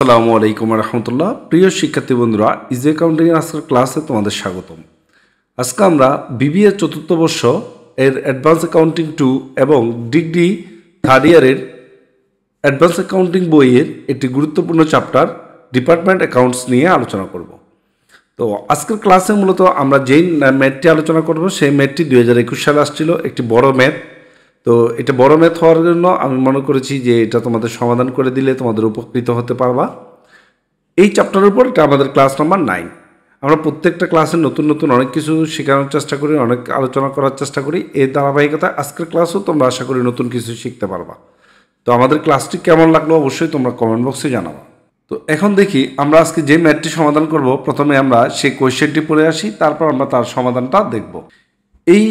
আসসালামু আলাইকুম রহমতুল্লাহ। প্রিয় শিক্ষার্থী বন্ধুরা, ইজি অ্যাকাউন্টিং এর আজকের ক্লাসে তোমাদের স্বাগতম। আজকে আমরা বিবিএ চতুর্থ বর্ষ এর অ্যাডভান্স অ্যাকাউন্টিং 2 এবং ডিগ্রি থার্ড ইয়ারের অ্যাডভান্স অ্যাকাউন্টিং বইয়ের একটি গুরুত্বপূর্ণ চ্যাপ্টার ডিপার্টমেন্ট অ্যাকাউন্টস নিয়ে আলোচনা করব। তো আজকের ক্লাসে মূলত আমরা যেই ম্যাথটি আলোচনা করব সেই ম্যাথটি 2021 সালে আসছিল, একটি বড় ম্যাথ। তো এটা বড় ম্যাথ হওয়ার জন্য আমি মনে করেছি যে এটা তোমাদের সমাধান করে দিলে তোমাদের উপকৃত হতে পারবা। এই চ্যাপ্টারের উপর এটা আমাদের ক্লাস নাম্বার 9। আমরা প্রত্যেকটা ক্লাসে নতুন নতুন অনেক কিছু শেখানোর চেষ্টা করি, অনেক আলোচনা করার চেষ্টা করি। এই ধারাবাহিকতা আজকের ক্লাসও তোমরা আশা করি নতুন কিছু শিখতে পারবা। তো আমাদের ক্লাসটি কেমন লাগলো অবশ্যই তোমরা কমেন্ট বক্সে জানাবা। তো এখন দেখি আমরা আজকে যে ম্যাথটি সমাধান করব, প্রথমে আমরা সেই কোয়েশ্চেনটি পড়ে আসি, তারপর আমরা তার সমাধানটা দেখব। এই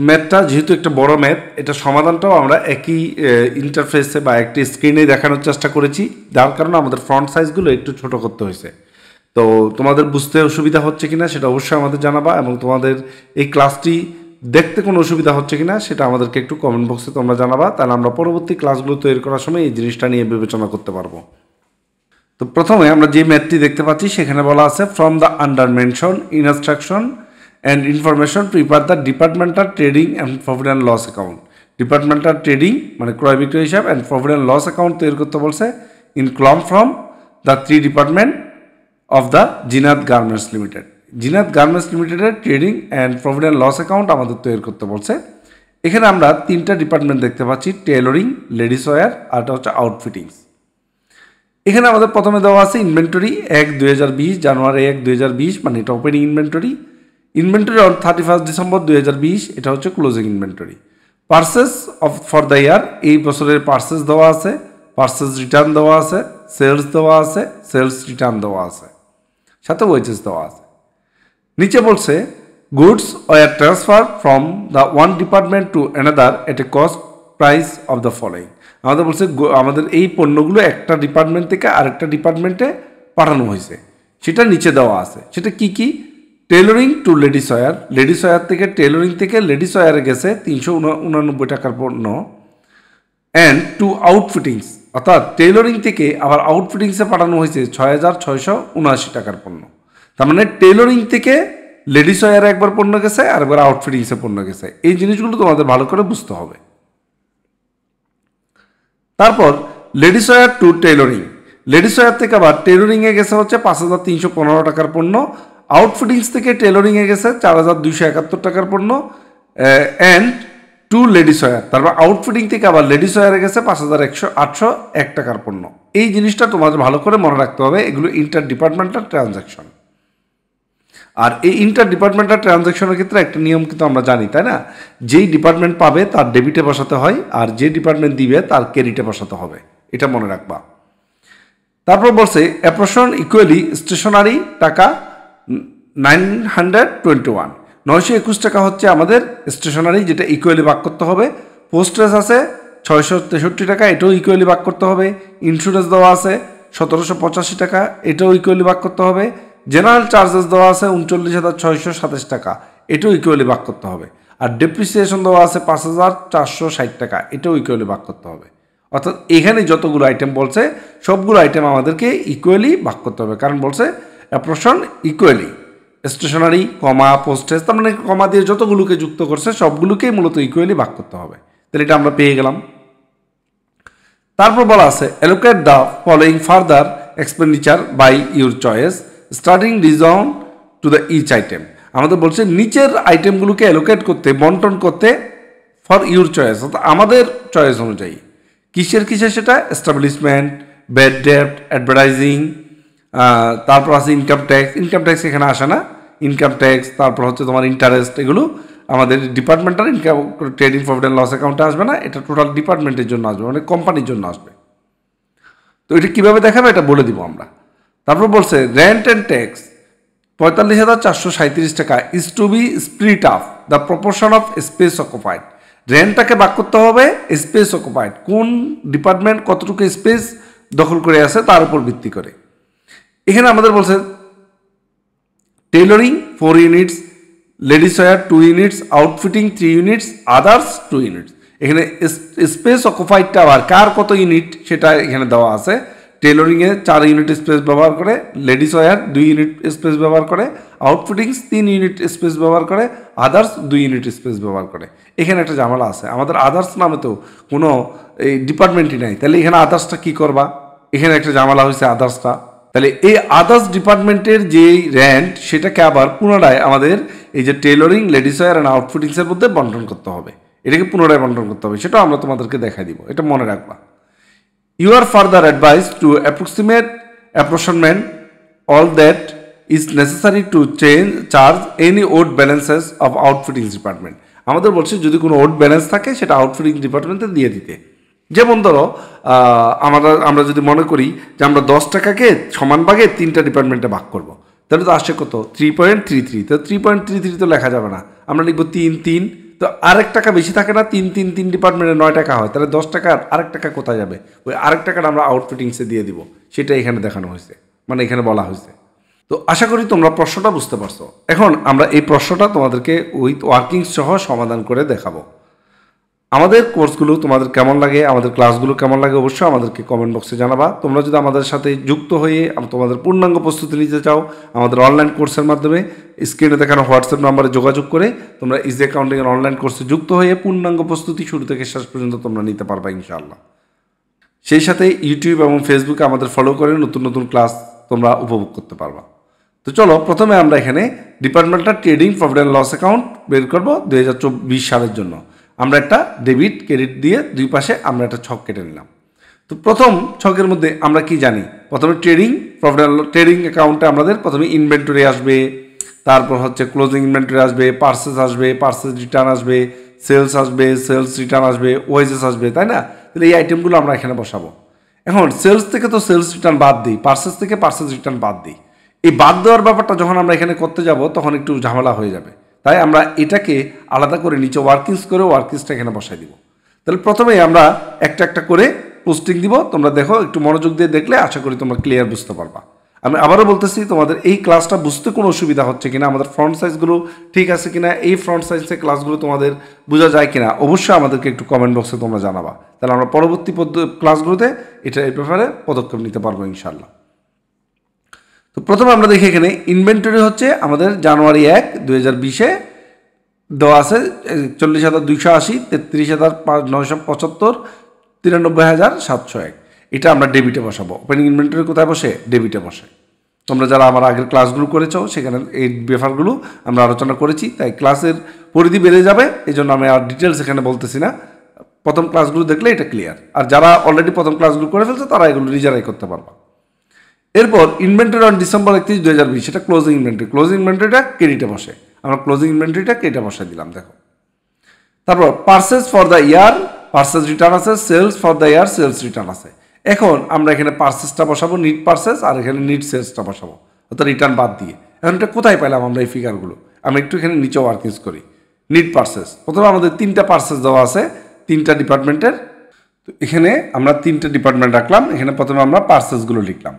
ম্যাথটা যেহেতু একটা বড় ম্যাথ, এটা সমাধানটাও আমরা একই ইন্টারফেসে বা একটি স্ক্রিনে দেখানোর চেষ্টা করেছি, যার কারণে আমাদের ফ্রন্ট সাইজগুলো একটু ছোট করতে হয়েছে। তো তোমাদের বুঝতে অসুবিধা হচ্ছে কিনা সেটা অবশ্যই আমাদের জানাবা, এবং তোমাদের এই ক্লাসটি দেখতে কোনো অসুবিধা হচ্ছে কিনা সেটা আমাদেরকে একটু কমেন্ট বক্সে তোমরা জানাবা, তাহলে আমরা পরবর্তী ক্লাসগুলো তৈরি করার সময় এই জিনিসটা নিয়ে বিবেচনা করতে পারবো। তো প্রথমে আমরা যে ম্যাথটি দেখতে পাচ্ছি সেখানে বলা আছে, from the under mention instruction and information prepare the departmental trading and profit and loss account. Departmental trading মানে ক্রয় বিক্রয় হিসাব and profit and loss account তৈরি করতে বলছে in column from the three department of the Zinat garments limited. Zinat garments লিমিটেডের trading and profit and loss account আমাদের তৈরি করতে বলছে। এখানে আমরা তিনটা ডিপার্টমেন্ট দেখতে পাচ্ছি, টেইলরিং, লেডিস ওয়্যার আর একটা হচ্ছে এখানে আমাদের প্রথমে দেওয়া আছে ইনভেন্টরি 1/2020, জানুয়ারি 1/2020 মানে এটা opening inventory. Inventory on 31 December 2020 এটা হচ্ছে closing inventory. Purchase of for the ইয়ার, এই বছরের পার্সেস দেওয়া আছে, পার্সেস রিটার্ন দেওয়া আছে, সেলস দেওয়া আছে, সেলস রিটার্ন দেওয়া আছে, সাথে ওয়েজেস দেওয়া আছে। নিচে বলছে goods war transfer from the one department to another at A cost price of the following. আমাদের বলছে আমাদের এই পণ্যগুলো একটা ডিপার্টমেন্ট থেকে আরেকটা ডিপার্টমেন্টে পাঠানো হয়েছে, সেটা নিচে দেওয়া আছে। সেটা কি কি? Tailoring to ladies wear, ladies wear থেকে টেইলরিং থেকে লেডিস ওয়্যারে গেছে 389 টাকার পণ্য। অ্যান্ড টু আউটফিটিংস, অর্থাৎ টেইলরিং থেকে আবার আউটফিটিংসে পাঠানো হয়েছে 6679 টাকার পণ্য। তার মানে টেইলরিং থেকে লেডিস ওয়্যারে একবার পণ্য গেছে আর একবার আউটফিটিংসে পণ্য গেছে। এই জিনিসগুলো তোমাদের ভালো করে বুঝতে হবে। তারপর ladies wire two tailoring, ladies wear থেকে আবার টেইলরিংয়ে গেছে হচ্ছে 5315 টাকার পণ্য। আউটফিটিংস থেকে টেইলরিংয়ে গেছে 4271 টাকার পণ্য। অ্যান্ড টু লেডিস ওয়্যার, তারপর আউটফিটিং থেকে আবার লেডিস ওয়্যারে গেছে 510801 টাকার পণ্য। এই জিনিসটা তোমাদের ভালো করে মনে রাখতে হবে, এগুলো ইন্টার ডিপার্টমেন্টাল ট্রানজ্যাকশন। আর এই ইন্টার ডিপার্টমেন্টাল ট্রানজ্যাকশনের ক্ষেত্রে একটা নিয়ম কিন্তু আমরা জানি, তাই না? যেই ডিপার্টমেন্ট পাবে তার ডেবিটে বসাতে হয়, আর যে ডিপার্টমেন্ট দিবে তার ক্রেডিটে বসাতে হবে, এটা মনে রাখবা। তারপর বলছে অ্যাপ্রোশন ইকুয়ালি স্টেশনারি টাকা 921, 921 টাকা হচ্ছে আমাদের স্টেশনারি, যেটা ইকুয়ালি ভাগ করতে হবে। পোস্টেজ আছে 663 টাকা, এটাও ইকুয়ালি ভাগ করতে হবে। ইন্স্যুরেন্স দেওয়া আছে 1785 টাকা, এটাও ইকুয়ালি ভাগ করতে হবে। জেনারেল চার্জেস দেওয়া আছে 39,627 টাকা, এটাও ইকুয়ালি ভাগ করতে হবে। আর ডেপ্রিসিয়েশন দেওয়া আছে 5460 টাকা, এটাও ইকুয়ালি ভাগ করতে হবে। অর্থাৎ এখানে যতগুলো আইটেম বলছে সবগুলো আইটেম আমাদেরকে ইকুয়ালি ভাগ করতে হবে, কারণ বলছে অ্যাপ্রোশন ইকুয়ালি স্টেশনারি কমা পোস্টেজ, তার মানে কমা দিয়ে যতগুলোকে যুক্ত করছে সবগুলোকেই মূলত ইকুয়ালি ভাগ করতে হবে। তাহলে এটা আমরা পেয়ে গেলাম। তারপর বলা আছে allocate the following further expenditure by your choice starting ডিজাউন টু দ্য ইচ আইটেম। আমাদের বলছে নিচের আইটেমগুলোকে অ্যালোকেট করতে, বন্টন করতে ফর ইউর চয়েস, অর্থাৎ আমাদের চয়েস অনুযায়ী। কিসের সেটা? এস্টাবলিশমেন্ট, ব্যাড ডেট, অ্যাডভার্টাইজিং, তারপর আছে ইনকাম ট্যাক্স। ইনকাম ট্যাক্স এখানে আসে না, ইনকাম ট্যাক্স, তারপর হচ্ছে তোমার ইন্টারেস্ট, এগুলো আমাদের departmental income trading profit and loss অ্যাকাউন্টে আসবে না, এটা টোটাল ডিপার্টমেন্টের জন্য আসবে, মানে কোম্পানির জন্য আসবে। তো এটা কীভাবে দেখাবে এটা বলে দিব আমরা। তারপর বলছে রেন্ট অ্যান্ড ট্যাক্স 45,437 টাকা is to be split up the proportion of space occupied. রেন্টটাকে ভাগ করতে হবে স্পেস অকুপাইড, কোন ডিপার্টমেন্ট কতটুকু স্পেস দখল করে আছে তার উপর ভিত্তি করে। এখানে আমাদের বলছে tailoring 4 units, ladies wear 2 units, outfitting 3 units, others 2 units. এখানে স্পেস অকুপাইডটা আবার কার কত ইউনিট সেটা এখানে দেওয়া আছে। টেলরিংয়ে 4 ইউনিট স্পেস ব্যবহার করে, লেডিস ওয়্যার 2 ইউনিট স্পেস ব্যবহার করে, আউটফিটিংস 3 ইউনিট স্পেস ব্যবহার করে, আদার্স 2 ইউনিট স্পেস ব্যবহার করে। এখানে একটা ঝামেলা আছে, আমাদের আদার্স নামে তো কোনো এই ডিপার্টমেন্টই নাই, তাহলে এখানে আদার্সটা কী করবা? এখানে একটা ঝামেলা হয়েছে আদার্সটা। তাহলে এই আদার্স ডিপার্টমেন্টের যে র্যান্ট সেটাকে আবার পুনরায় আমাদের এই যে টেলরিং, লেডিস ওয়্যার অ্যান্ড আউটফিটিংসের মধ্যে বন্টন করতে হবে, এটাকে পুনরায় বন্টন করতে হবে, সেটাও আমরা তোমাদেরকে দেখাই দিব, এটা মনে রাখবা। You are further advised to apportionment all that is necessary to charge any odd balances of outfittings department. আমাদের বলছে যদি কোনো ওড ব্যালেন্স থাকে সেটা আউটফিটিং ডিপার্টমেন্টে দিয়ে দিতে। যেমন ধরো আমরা যদি মনে করি যে আমরা 10 টাকাকে সমান ভাগে 3টা ডিপার্টমেন্টে ভাগ করব, তাহলে তো আসে কত 3.33। তো 3.33 তো লেখা যাবে না, আমরা লিখবো 3 তো আরেক টাকা বেশি থাকে না, 3 ডিপার্টমেন্টে 9 টাকা হয়, তাহলে 10 টাকার আরেক টাকা কোথায় যাবে? ওই আরেক টাকাটা আমরা আউটফিটিংসে দিয়ে দিব, সেটা এখানে দেখানো হয়েছে, মানে এখানে বলা হয়েছে। তো আশা করি তোমরা প্রশ্নটা বুঝতে পারছো। এখন আমরা এই প্রশ্নটা তোমাদেরকে উইথ ওয়ার্কিং সহ সমাধান করে দেখাবো। আমাদের কোর্সগুলো তোমাদের কেমন লাগে, আমাদের ক্লাসগুলো কেমন লাগে অবশ্যই আমাদেরকে কমেন্ট বক্সে জানাবা। তোমরা যদি আমাদের সাথে যুক্ত হয়ে তোমাদের পূর্ণাঙ্গ প্রস্তুতি নিতে চাও, আমাদের অনলাইন কোর্সের মাধ্যমে স্ক্রিনে দেখানো হোয়াটসঅ্যাপ নম্বরে যোগাযোগ করে তোমরা ইজি অ্যাকাউন্টিংয়ের অনলাইন কোর্সে যুক্ত হয়ে পূর্ণাঙ্গ প্রস্তুতি শুরু থেকে শেষ পর্যন্ত তোমরা নিতে পারবা ইনশাআল্লাহ। সেই সাথে ইউটিউব এবং ফেসবুকে আমাদের ফলো করে নতুন নতুন ক্লাস তোমরা উপভোগ করতে পারবা। তো চলো প্রথমে আমরা এখানে departmental trading profit and loss account বের করবো 2024 সালের জন্য। আমরা একটা ডেবিট ক্রেডিট দিয়ে দুই পাশে আমরা একটা ছক কেটে নিলাম। তো প্রথম ছকের মধ্যে আমরা কি জানি, প্রথমে ট্রেডিং প্রফিট অ্যান্ড ট্রেডিং অ্যাকাউন্টে আমাদের প্রথমে ইনভেন্টরি আসবে, তারপর হচ্ছে ক্লোজিং ইনভেন্টরি আসবে, পার্সেস আসবে, পার্সেস রিটার্ন আসবে, সেলস আসবে, সেলস রিটার্ন আসবে, ওয়েজেস আসবে, তাই না? তাহলে এই আইটেমগুলো আমরা এখানে বসাবো। এখন সেলস থেকে তো সেলস রিটার্ন বাদ দিই, পার্সেস থেকে পার্সেস রিটার্ন বাদ দিই। এই বাদ দেওয়ার ব্যাপারটা যখন আমরা এখানে করতে যাব তখন একটু ঝামেলা হয়ে যাবে, তাই আমরা এটাকে আলাদা করে নিচে ওয়ার্কিংস করে ওয়ার্কিংসটা এখানে বসাই দিব। তাহলে প্রথমেই আমরা একটা একটা করে পোস্টিং দিব, তোমরা দেখো, একটু মনোযোগ দিয়ে দেখলে আশা করি তোমরা ক্লিয়ার বুঝতে পারবা। আমি আবারও বলতেছি, তোমাদের এই ক্লাসটা বুঝতে কোনো অসুবিধা হচ্ছে কিনা, আমাদের ফ্রন্ট সাইজগুলো ঠিক আছে কিনা, এই ফ্রন্ট সাইজের ক্লাসগুলো তোমাদের বোঝা যায় কিনা অবশ্যই আমাদেরকে একটু কমেন্ট বক্সে তোমরা জানাবা, তাহলে আমরা পরবর্তী ক্লাসগুলোতে এই ব্যাপারে পদক্ষেপ নিতে পারবো ইনশাল্লাহ। তো প্রথমে আমরা দেখি এখানে ইনভেন্টরি হচ্ছে আমাদের জানুয়ারি 1, 2020 দেওয়া আছে 40,280, 33,975, 93,701। এটা আমরা ডেবিটে বসাবো। ওপেনিং ইনভেন্টরি কোথায় বসে? ডেবিটে বসে। তোমরা যারা আমার আগের ক্লাসগুলো করেছো সেখানে এই ব্যাপারগুলো আমরা আলোচনা করেছি, তাই ক্লাসের পরিধি বেড়ে যাবে, এই জন্য আমি আর ডিটেলস এখানে বলতেছি না। প্রথম ক্লাসগুলো দেখলে এটা ক্লিয়ার, আর যারা অলরেডি প্রথম ক্লাসগুলো করে ফেলছে তারা এগুলো নিজেরাই করতে পারবা। এরপর ইনভেন্টরি অন ডিসেম্বর 31, 2020 সেটা ক্লোজিং ইনভেন্টরি। ক্লোজিং ইনভেন্টরিটা ক্রেডিটে বসে, আমরা ক্লোজিং ইনভেন্টরিটা ক্রেডিটে বসাই দিলাম, দেখো। তারপর purchase for the year, purchase return আছে, sales for the year, sales return আছে। এখন আমরা এখানে পার্সেসটা বসাবো, নিট পার্সেস, আর এখানে নিট সেলসটা বসাবো, অর্থাৎ রিটার্ন বাদ দিয়ে। এখন এটা কোথায় পেলাম আমরা এই ফিগারগুলো? আমরা একটু এখানে নিচে ওয়ার্কিংস করি। নিট পার্সেস, প্রথমে আমাদের 3টা পার্সেস দেওয়া আছে 3টা ডিপার্টমেন্টের। তো এখানে আমরা 3টা ডিপার্টমেন্ট রাখলাম, এখানে প্রথমে আমরা পার্সেসগুলো লিখলাম।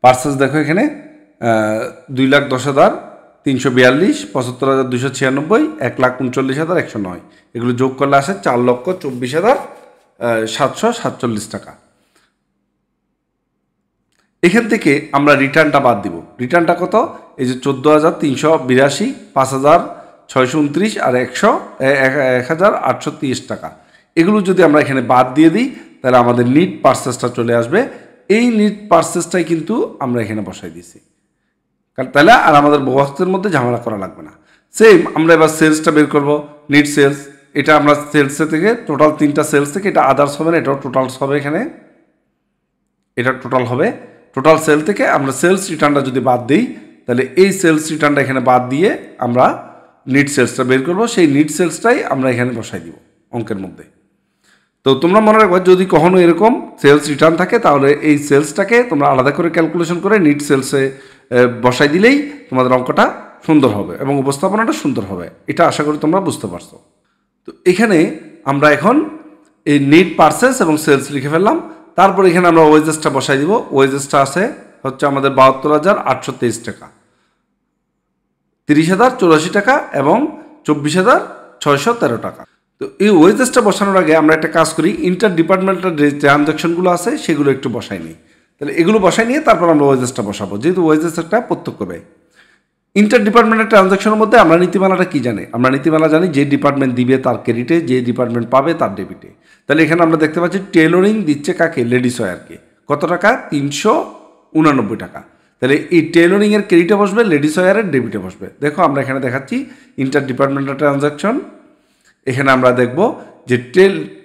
পার্সেস দেখো এখানে 2,10,342, 75,296, 1,39,109, এগুলো যোগ করলে আসে 4,24,747 টাকা। এখান থেকে আমরা রিটার্নটা বাদ দিব। রিটার্নটা কত? এই যে 14,382, 5,629 আর 1,830 টাকা। এগুলো যদি আমরা এখানে বাদ দিয়ে দিই তাহলে আমাদের নিট পার্সেসটা চলে আসবে। এই নিট পার্সেসটাই কিন্তু আমরা এখানে বসাই দিয়েছি, তাহলে আর আমাদের বক্সের মধ্যে ঝামেলা করা লাগবে না। সেম আমরা এবার সেলসটা বের করব, নিট সেলস। এটা আমরা সেলসে থেকে টোটাল 3টা সেলস থেকে এটা আদার্স হবে না, এটাও টোটালস হবে, এখানে এটা টোটাল হবে। টোটাল সেল থেকে আমরা সেলস রিটার্নটা যদি বাদ দিই তাহলে এই সেলস রিটার্নটা এখানে বাদ দিয়ে আমরা নিট সেলসটা বের করব, সেই নিট সেলসটাই আমরা এখানে বসাই দিব অঙ্কের মধ্যে। তো তোমরা মনে রাখবে যদি কখনো এরকম সেলস রিটার্ন থাকে তাহলে এই সেলসটাকে তোমরা আলাদা করে ক্যালকুলেশন করে নিট সেলসে বসাই দিলেই তোমাদের অঙ্কটা সুন্দর হবে এবং উপস্থাপনাটা সুন্দর হবে, এটা আশা করি তোমরা বুঝতে পারছো। তো এখানে আমরা এখন এই নিট পার্সেস এবং সেলস লিখে ফেললাম। তারপর এখানে আমরা ওয়েজেসটা বসাই দিব। ওয়েজেসটা আছে হচ্ছে আমাদের 72,823 টাকা, 30,084 টাকা এবং 24,613 টাকা। তো এই ওয়েজেসটা বসানোর আগে আমরা একটা কাজ করি, ইন্টার ডিপার্টমেন্টাল যে ট্রানজ্যাকশনগুলো আছে সেগুলো একটু বসাই নিই। তাহলে এগুলো বসাই নিয়ে তারপর আমরা ওয়েজেসটা বসাবো, যেহেতু ওয়েজেস একটা প্রত্যক্ষ ব্যয়। ইন্টার ডিপার্টমেন্টাল ট্রানজাকশনের মধ্যে আমরা নীতিমালাটা কি জানি? আমরা নীতিমালা জানি যে ডিপার্টমেন্ট দিবে তার ক্রেডিটে, যে ডিপার্টমেন্ট পাবে তার ডেবিটে। তাহলে এখানে আমরা দেখতে পাচ্ছি টেলরিং দিচ্ছে কাকে? লেডিস ওয়্যারকে। কত টাকা? 389 টাকা। তাহলে এই টেলরিংয়ের ক্রেডিটে বসবে, লেডিস ওয়্যারের ডেবিটে বসবে। দেখো আমরা এখানে দেখাচ্ছি ইন্টার ডিপার্টমেন্টাল ট্রানজাকশন। এখানে আমরা দেখব যে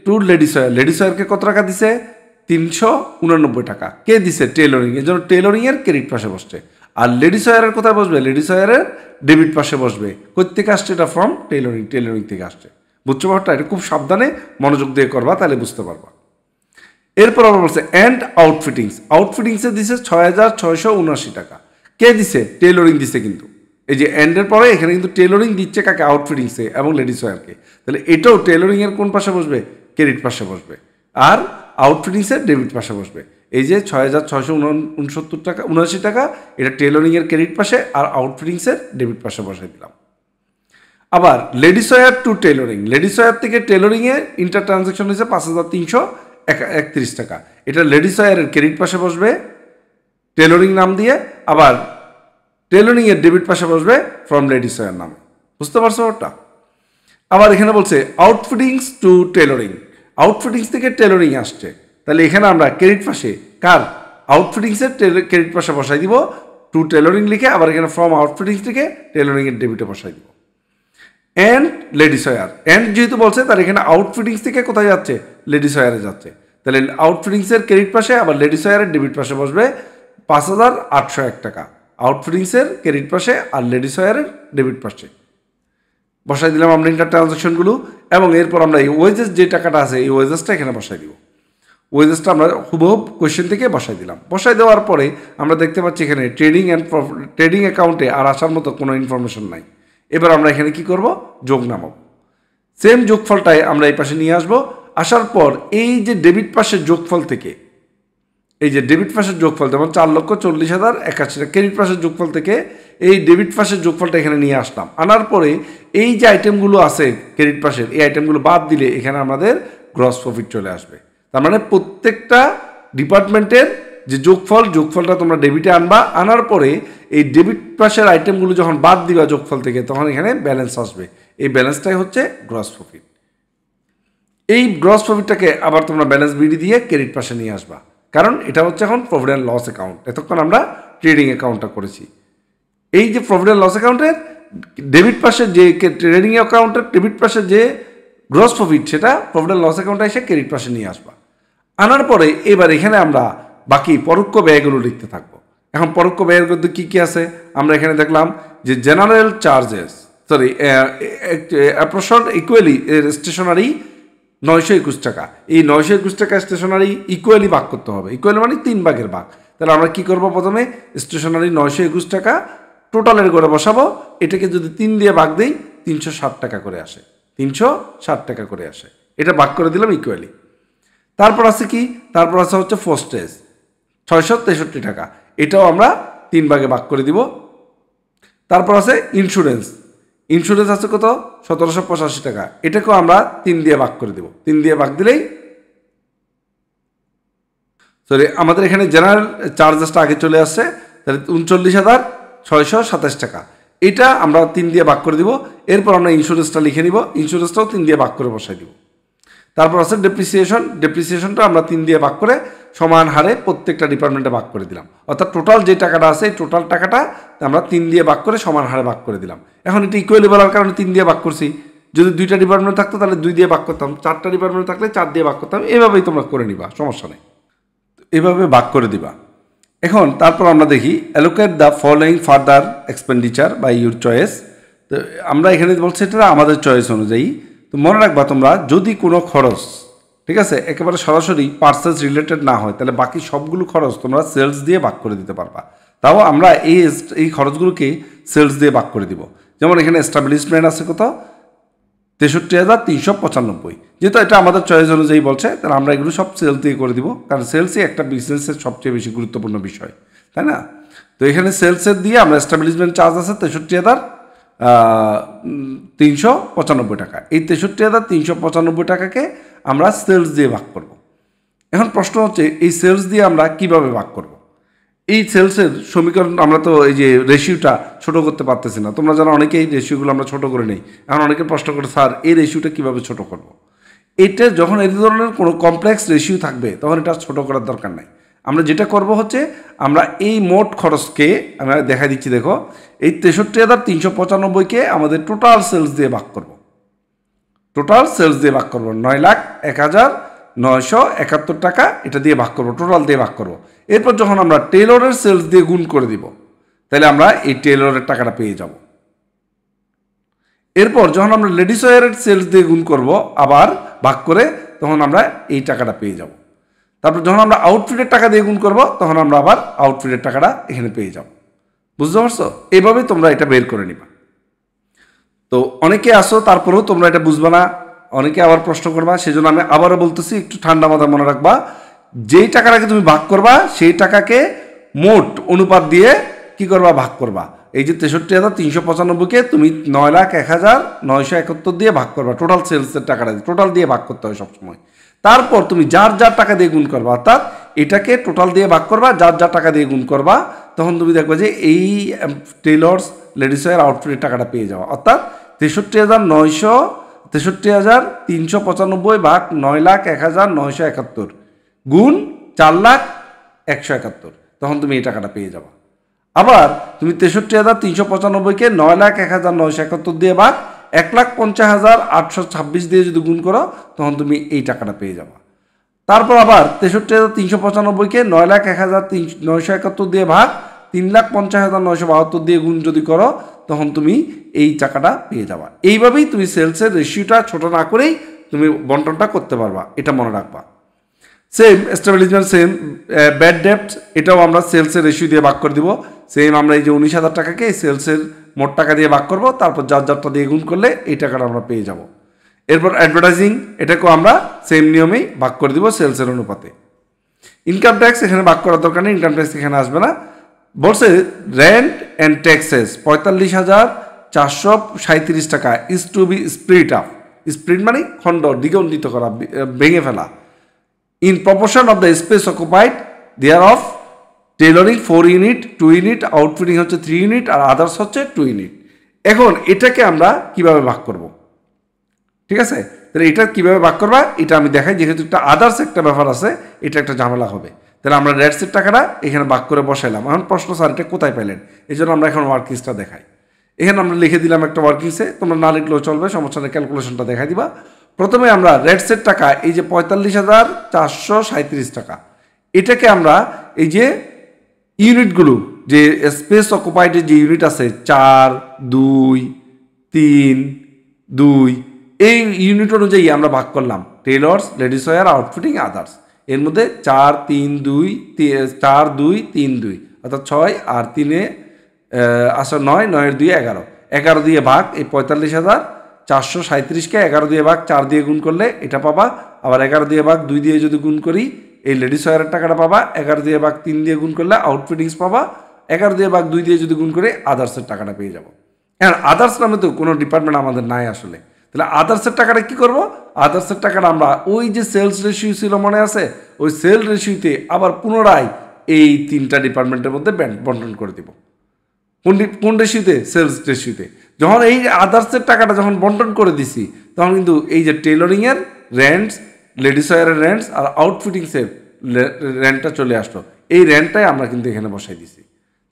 টু লেডিস ওয়্যারকে কত টাকা দিছে? 389 টাকা। কে দিছে? টেলরিং। এই জন্য টেলরিংয়ের ক্রেডিট পাশে বসছে। আর লেডিস ওয়্যারের কোথায় বসবে? লেডিস ওয়্যারের ডেবিট পাশে বসবে। কোথেকে আসছে? এটা ফ্রম টেলরিং থেকে আসছে। বুঝছো ব্যাপারটা? এটা খুব সাবধানে মনোযোগ দিয়ে করবা, তাহলে বুঝতে পারবা। এরপর আমরা বলছে অ্যান্ড আউটফিটিংসে দিছে 6,679 টাকা। কে দিছে? টেলরিং দিছে। কিন্তু এই যে অ্যান্ডের পরে এখানে কিন্তু টেলরিং দিচ্ছে কাকে? আউটফিটিংসে এবং লেডিস ওয়্যারকে। তাহলে এটাও টেলরিংয়ের কোন পাশে বসবে? ক্রেডিট পাশে বসবে। আর আউটফিটিংসের ডেবিট পাশে বসবে। এই যে 6,669 টাকা 79 টাকা, এটা টেলরিংয়ের ক্রেডিট পাশে আর আউটফিটিংসের ডেবিট পাশে বসাই দিলাম। আবার ladies wire two tailoring, ladies wear থেকে টেলরিংয়ে ইন্টার ট্রানজাকশন হয়েছে 5,331 টাকা। এটা লেডিস ওয়্যারের ক্রেডিট পাশে বসবে টেলরিং নাম দিয়ে, আবার টেলরিংয়ের ডেবিট পাশে বসবে ফ্রম লেডিস ওয়্যার নামে। বুঝতে পারছো ওটা? আবার এখানে বলছে আউটফিটিংস টু টেলরিং, আউটফিটিংস থেকে টেলরিং আসছে। তাহলে এখানে আমরা ক্রেডিট পাশে কার? আউটফিটিংসের ক্রেডিট পাশে বসাই দিব টু টেলরিং লিখে, আবার এখানে ফ্রম আউটফিটিংস থেকে টেলরিংয়ের ডেবিটে বসাই দিব। অ্যান্ড লেডিস ওয়্যার, অ্যান্ড যেহেতু বলছে তার এখানে আউটফিটিংস থেকে কোথায় যাচ্ছে? লেডিস ওয়্যারে যাচ্ছে। তাহলে আউটফিটিংসের ক্রেডিট পাশে আবার লেডিস ওয়্যারের ডেবিট পাশে বসবে 5,801 টাকা। আউটফিটিংসের ক্রেডিট পাশে আর লেডিস ওয়্যারের ডেবিট পাশে বসাই দিলাম আমরা ইন্টার ট্রানজাকশনগুলো। এবং এরপর আমরা এই ওয়েজেস যে টাকাটা আছে এই ওয়েজেসটা এখানে বসাই দিব। ওয়েজেসটা আমরা হুবহু কোয়েশ্চেন থেকে বসাই দিলাম। বসাই দেওয়ার পরে আমরা দেখতে পাচ্ছি এখানে ট্রেডিং অ্যাকাউন্টে আর আসার মতো কোনো ইনফরমেশন নাই। এবার আমরা এখানে কি করব? যোগ নামাবো। সেম যোগফলটাই আমরা এই পাশে নিয়ে আসবো। আসার পর এই যে ডেবিট পাশের যোগফল থেকে, এই যে ডেবিট পাশের যোগফল যেমন 4,40,081 টাকা, ক্রেডিট পাশের যোগফল থেকে এই ডেবিট পাশের যোগফলটা এখানে নিয়ে আসলাম। আনার পরে এই যে আইটেমগুলো আছে ক্রেডিট পাশের, এই আইটেমগুলো বাদ দিলে এখানে আমাদের গ্রস প্রফিট চলে আসবে। তার মানে প্রত্যেকটা ডিপার্টমেন্টের যে যোগফলটা তোমরা ডেবিটে আনবা। আনার পরে এই ডেবিট পাশের আইটেমগুলো যখন বাদ দিবা যোগফল থেকে, তখন এখানে ব্যালেন্স আসবে। এই ব্যালেন্সটাই হচ্ছে গ্রস প্রফিট। এই গ্রস প্রফিটটাকে আবার তোমরা ব্যালেন্স বিডি দিয়ে ক্রেডিট পাশে নিয়ে আসবা, কারণ এটা হচ্ছে এখন প্রফিট অ্যান্ড লস অ্যাকাউন্ট। এতক্ষণ আমরা ট্রেডিং অ্যাকাউন্টটা করেছি। এই যে প্রফিট অ্যান্ড লস অ্যাকাউন্টের ডেবিট পাশে যে ট্রেডিং অ্যাকাউন্টের ডেবিট পাশে যে গ্রস প্রফিট, সেটা প্রফিট অ্যান্ড লস অ্যাকাউন্টে এসে ক্রেডিট পাশে নিয়ে আসবা। আনার পরে এবার এখানে আমরা বাকি পরোক্ষ ব্যয়গুলো লিখতে থাকবো। এখন পরোক্ষ ব্যয়ের মধ্যে কী কী আছে আমরা এখানে দেখলাম যে জেনারেল চার্জেস, অ্যাপ্রোশন ইকুয়ালি স্টেশনারি 921 টাকা। এই 921 টাকা স্টেশনারি ইকুয়ালি ভাগ করতে হবে। ইকুয়ালি মানে 3 ভাগের ভাগ। তাহলে আমরা কি করব? প্রথমে স্টেশনারি 921 টাকা টোটালের করে বসাবো। এটাকে যদি 3 দিয়ে ভাগ দিই 360 টাকা করে আসে। 360 টাকা করে আসে। এটা ভাগ করে দিলাম ইকুয়ালি। তারপর আছে কি? তারপর আছে হচ্ছে পোস্টেজ 663 টাকা। এটাও আমরা 3 ভাগে ভাগ করে দিব। তারপর আছে ইন্স্যুরেন্স আছে কত? 1785 টাকা। এটাকেও আমরা 3 দিয়ে ভাগ করে দেব। 3 দিয়ে ভাগ দিলেই আমাদের এখানে জেনারেল চার্জেসটা আগে চলে আসছে। তাহলে 39,627 টাকা। এটা আমরা 3 দিয়ে ভাগ করে দিব। এরপর আমরা ইন্স্যুরেন্সটা লিখে নিব। ইন্স্যুরেন্সটাও 3 দিয়ে ভাগ করে বসাই দিব। তারপর আছে ডেপ্রিসিয়েশনটা আমরা 3 দিয়ে ভাগ করে সমান হারে প্রত্যেকটা ডিপার্টমেন্টে ভাগ করে দিলাম। অর্থাৎ টোটাল যে টাকাটা আছে এই টোটাল টাকাটা আমরা 3 দিয়ে ভাগ করে সমান হারে ভাগ করে দিলাম। এখন এটা ইকুয়ালি বলার কারণে 3 দিয়ে ভাগ করছি। যদি 2টা ডিপার্টমেন্ট থাকতো তাহলে 2 দিয়ে ভাগ করতাম, 4টা ডিপার্টমেন্ট থাকলে 4 দিয়ে ভাগ করতাম। এভাবেই তোমরা করে নিবা, সমস্যা নেই। এভাবে ভাগ করে দিবা। এখন তারপর আমরা দেখি allocate the following further expenditure by your choice. তো আমরা এখানে বলছি এটা আমাদের চয়েস অনুযায়ী। তো মনে রাখবা তোমরা, যদি কোনো খরচ, ঠিক আছে, একেবারে সরাসরি পার্সেস রিলেটেড না হয়, তাহলে বাকি সবগুলো খরচ তোমরা সেলস দিয়ে ভাগ করে দিতে পারবা। তাও আমরা এই খরচগুলোকে সেলস দিয়ে ভাগ করে দিব। যেমন এখানে এস্টাবলিশমেন্ট আছে কত? 63,395। যেহেতু এটা আমাদের চয়েস অনুযায়ী বলছে, তাহলে আমরা এগুলো সব সেলস দিয়ে করে দিব, কারণ সেলসই একটা বিজনেসের সবচেয়ে বেশি গুরুত্বপূর্ণ বিষয়, তাই না? তো এখানে সেলসের দিয়ে আমরা এস্টাবলিশমেন্ট চার্জ আছে 63,395 টাকা। এই 63,395 টাকাকে আমরা সেলস দিয়ে ভাগ করব। এখন প্রশ্ন হচ্ছে এই সেলস দিয়ে আমরা কিভাবে ভাগ করব। এই সেলসের সমীকরণ আমরা তো এই যে রেশিওটা ছোট করতে পারতেছি না। তোমরা জানো অনেকেই রেশিওগুলো আমরা ছোট করে নেই। এখন অনেকে প্রশ্ন করে স্যার এই রেশিওটা কীভাবে ছোট করব। এটা যখন এই ধরনের কোনো কমপ্লেক্স রেশিও থাকবে তখন এটা ছোট করার দরকার নাই। আমরা যেটা করব হচ্ছে আমরা এই মোট খরচকে আমরা দেখা দিচ্ছি, দেখো এই 63,395কে আমাদের টোটাল সেলস দিয়ে ভাগ করব। টোটাল সেলস দিয়ে ভাগ করব 9,01,971 টাকা, এটা দিয়ে ভাগ করব, টোটাল দিয়ে ভাগ করব। এরপর যখন আমরা টেলরের সেলস দিয়ে গুণ করে দিব তাহলে আমরা এই টেলরের টাকাটা পেয়ে যাব। এরপর যখন আমরা লেডিস ওয়্যারের সেলস দিয়ে গুণ করব আবার ভাগ করে, তখন আমরা এই টাকাটা পেয়ে যাব। তারপর যখন আমরা আউটফিটের টাকা দিয়ে গুণ করব তখন আমরা আবার আউটফিটের টাকাটা এখানে পেয়ে যাব। বুঝতে পারছো? এইভাবেই তোমরা এটা বের করে নিবা। তো অনেকে আসো তারপরেও তোমরা এটা বুঝবা না, অনেকে আবার প্রশ্ন করবা, সেজন্য আমি আবারও বলতেছি একটু ঠান্ডা মাথায় মনে রাখবা, যেই টাকাটাকে তুমি ভাগ করবা সেই টাকাকে মোট অনুপাত দিয়ে কি করবা, ভাগ করবা। এই যে 63,395কে তুমি 9,01,971 দিয়ে ভাগ করবা, টোটাল সেলসের টাকাটা টোটাল দিয়ে ভাগ করতে হয় সবসময়। তারপর তুমি যার যার টাকা দিয়ে গুণ করবা, অর্থাৎ এটাকে টোটাল দিয়ে ভাগ করবা, যার যার টাকা দিয়ে গুণ করবা, তখন তুমি দেখবে যে এই টেলর্স লেডিস ওয়্যার আউটফিটের টাকাটা পেয়ে যাওয়া, অর্থাৎ 63,395 ভাগ 9,01,971 গুণ 4,01,171, তখন তুমি এই টাকাটা পেয়ে যাবা। আবার তুমি 63,395কে 9,01,971 দিয়ে ভাগ 1,50,826 দিয়ে যদি গুণ করো তখন তুমি এই টাকাটা পেয়ে যাবা। তারপর আবার 63,395কে 9,01,971 দিয়ে ভাগ 3,50,972 দিয়ে গুণ যদি করো তখন তুমি এই টাকাটা পেয়ে যাবা। এইভাবেই তুমি সেলসের রেশিওটা ছোট না করেই তুমি বন্টনটা করতে পারবা, এটা মনে রাখবা। সেম এস্টাবলিশমেন্ট, সেম ব্যাড ডেপ্ট, এটাও আমরা সেলসের রেশিও দিয়ে ভাগ করে দিব। সেম আমরা এই যে 19,000 টাকাকে এই সেলসের মোট টাকা দিয়ে ভাগ করব, তারপর যার যারটা দিয়ে গুণ করলে এই টাকাটা আমরা পেয়ে যাব। এরপর অ্যাডভার্টাইজিং, এটাকেও আমরা সেম নিয়মেই ভাগ করে দিব সেলসের অনুপাতে। ইনকাম ট্যাক্স এখানে ভাগ করার দরকার নেই, ইনকাম ট্যাক্স এখানে আসবে না। বলছে রেন্ট অ্যান্ড ট্যাক্সেস 45,437 টাকা is to be split up. Split মানে খণ্ড, দ্বিগুণিত করা, ভেঙে ফেলা। In proportion of the space occupied there of tailoring 4 unit, 2 unit, outfitting হচ্ছে 3 ইউনিট আর আদার্স হচ্ছে 2 ইউনিট। এখন এটাকে আমরা কিভাবে ভাগ করব, ঠিক আছে? তাহলে এটা কিভাবে ভাগ করবা এটা আমি দেখাই, যেহেতু একটা আদার্স একটা ব্যাপার আছে, এটা একটা ঝামেলা হবে। তাহলে আমরা রেটসের টাকাটা এখানে ভাগ করে বসাইলাম। এখন প্রশ্ন স্যার এটা কোথায় পেলেন, এই জন্য আমরা এখন ওয়ার্কিংসটা দেখাই। এখানে আমরা লিখে দিলাম একটা ওয়ার্কিংসে, তোমরা না লিখলেও চলবে, সমস্যা নেই, ক্যালকুলেশনটা দেখাই দিবা। প্রথমে আমরা রেটসের টাকা এই যে 45,437 টাকা, এটাকে আমরা এই যে ইউনিটগুলো, যে স্পেস অকুপাইডের যে ইউনিট আছে 4, 2, 3, 2, এই ইউনিট অনুযায়ী আমরা ভাগ করলাম টেলর্স, লেডিস ওয়্যার, আউটফিটিং, আদার্স। এর মধ্যে 4, 3, 2, 4, 2, 3, 2 অর্থাৎ 6 আর 3 আসলে 9, 9 2 11, 11 দিয়ে ভাগ এই 45,437কে 11 দিয়ে ভাগ 4 দিয়ে গুণ করলে এটা পাবা। আবার 11 দিয়ে ভাগ 2 দিয়ে যদি গুণ করি এই লেডিস ওয়্যারের টাকাটা পাবা। 11 দিয়ে ভাগ 3 দিয়ে গুণ করলে আউটফিটিংস পাবা। 11 দিয়ে ভাগ 2 দিয়ে যদি গুণ করে আদার্সের টাকাটা পেয়ে যাবো। হ্যাঁ, আদার্স নামে তো কোনো ডিপার্টমেন্ট আমাদের নাই আসলে। তাহলে আদার্সের টাকাটা কী করবো? আদার্সের টাকাটা আমরা ওই যে সেলস রেশিও ছিল মনে আছে, ওই সেল রেশিওতে আবার পুনরায় এই 3টা ডিপার্টমেন্টের মধ্যে বন্টন করে দেব। কোন রেশিওতে? সেলস রেশিওতে। যখন এই আদার্সের টাকাটা যখন বন্টন করে দিছি তখন কিন্তু এই যে টেলরিংয়ের রেন্টস, লেডিস ওয়্যারের রেন্টস আর আউটফিটিংসের রেন্টটা চলে আসলো। এই রেন্টটাই আমরা কিন্তু এখানে বসাই দিছি।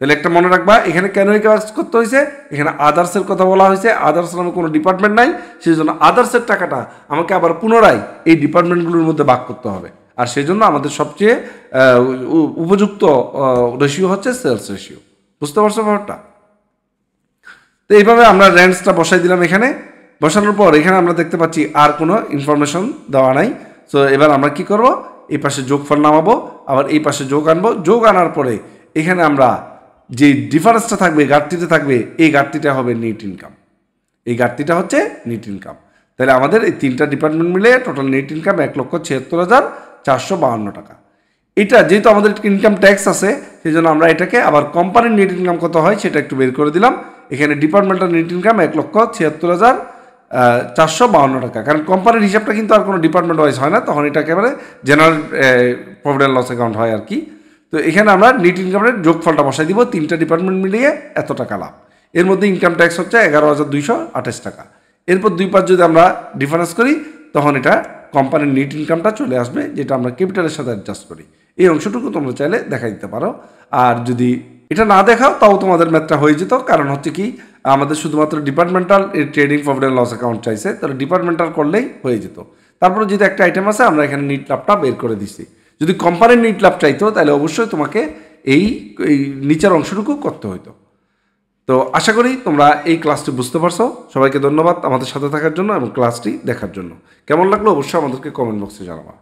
তাহলে একটা মনে রাখবা, এখানে কেন এই কাজ করতে হয়েছে, এখানে আদার্সের কথা বলা হয়েছে। আদার্স নামে কোনো ডিপার্টমেন্ট নাই, সেই জন্য আদার্সের টাকাটা আমাকে আবার পুনরায় এই ডিপার্টমেন্টগুলোর মধ্যে ভাগ করতে হবে। আর সেই জন্য আমাদের সবচেয়ে উপযুক্ত রেশিও হচ্ছে সেলস রেশিও। বুঝতে পারছো ব্যাপারটা? তো এইভাবে আমরা রেন্টসটা বসাই দিলাম। এখানে বসানোর পর এখানে আমরা দেখতে পাচ্ছি আর কোনো ইনফরমেশন দেওয়া নাই। সো এবার আমরা কি করব, এই পাশে যোগফল নামাবো, আবার এই পাশে যোগ আনবো। যোগ আনার পরে এখানে আমরা যে ডিফারেন্সটা থাকবে, ঘাটতিটা থাকবে, এই ঘাটতিটা হবে নেট ইনকাম। এই ঘাটতিটা হচ্ছে নেট ইনকাম। তাহলে আমাদের এই 3টা ডিপার্টমেন্ট মিলে টোটাল নেট ইনকাম 1,76,452 টাকা। এটা যেহেতু আমাদের ইনকাম ট্যাক্স আছে সেই জন্য আমরা এটাকে আবার কোম্পানির নেট ইনকাম কত হয় সেটা একটু বের করে দিলাম। এখানে ডিপার্টমেন্টাল নেট ইনকাম 1,76,452 452 টাকা। কারণ কোম্পানির হিসাবটা কিন্তু আর কোনো ডিপার্টমেন্ট ওয়াইজ হয় না, তখন এটা একেবারে জেনারেল প্রভিডেন্ট লস অ্যাকাউন্ট হয় আর কি। তো এখানে আমরা নেট ইনকামের যোগফলটা বসাই দিব, 3টা ডিপার্টমেন্ট মিলিয়ে এত টাকা লাভ। এর মধ্যে ইনকাম ট্যাক্স হচ্ছে 11,228 টাকা। এরপর 2 যদি আমরা ডিফারেন্স করি তখন এটা কোম্পানির নেট ইনকামটা চলে আসবে, যেটা আমরা ক্যাপিটালের সাথে অ্যাডজাস্ট করি। এই অংশটুকু তোমরা চাইলে দেখা দিতে পারো। আর যদি এটা না দেখাও তাও তোমাদের ম্যাথটা হয়ে যেত, কারণ হচ্ছে কি আমাদের শুধুমাত্র departmental trading provident loss account চাইছে, তাহলে ডিপার্টমেন্টাল করলেই হয়ে যেত। তারপরে যদি একটা আইটেম আছে আমরা এখানে নিট লাভটা বের করে দিছি। যদি কোম্পানির নিট লাভ চাইতো তাহলে অবশ্যই তোমাকে এই নিচের অংশটুকু করতে হইতো। তো আশা করি তোমরা এই ক্লাসটি বুঝতে পারছো। সবাইকে ধন্যবাদ আমাদের সাথে থাকার জন্য এবং ক্লাসটি দেখার জন্য। কেমন লাগলো অবশ্যই আমাদেরকে কমেন্ট বক্সে জানাবা।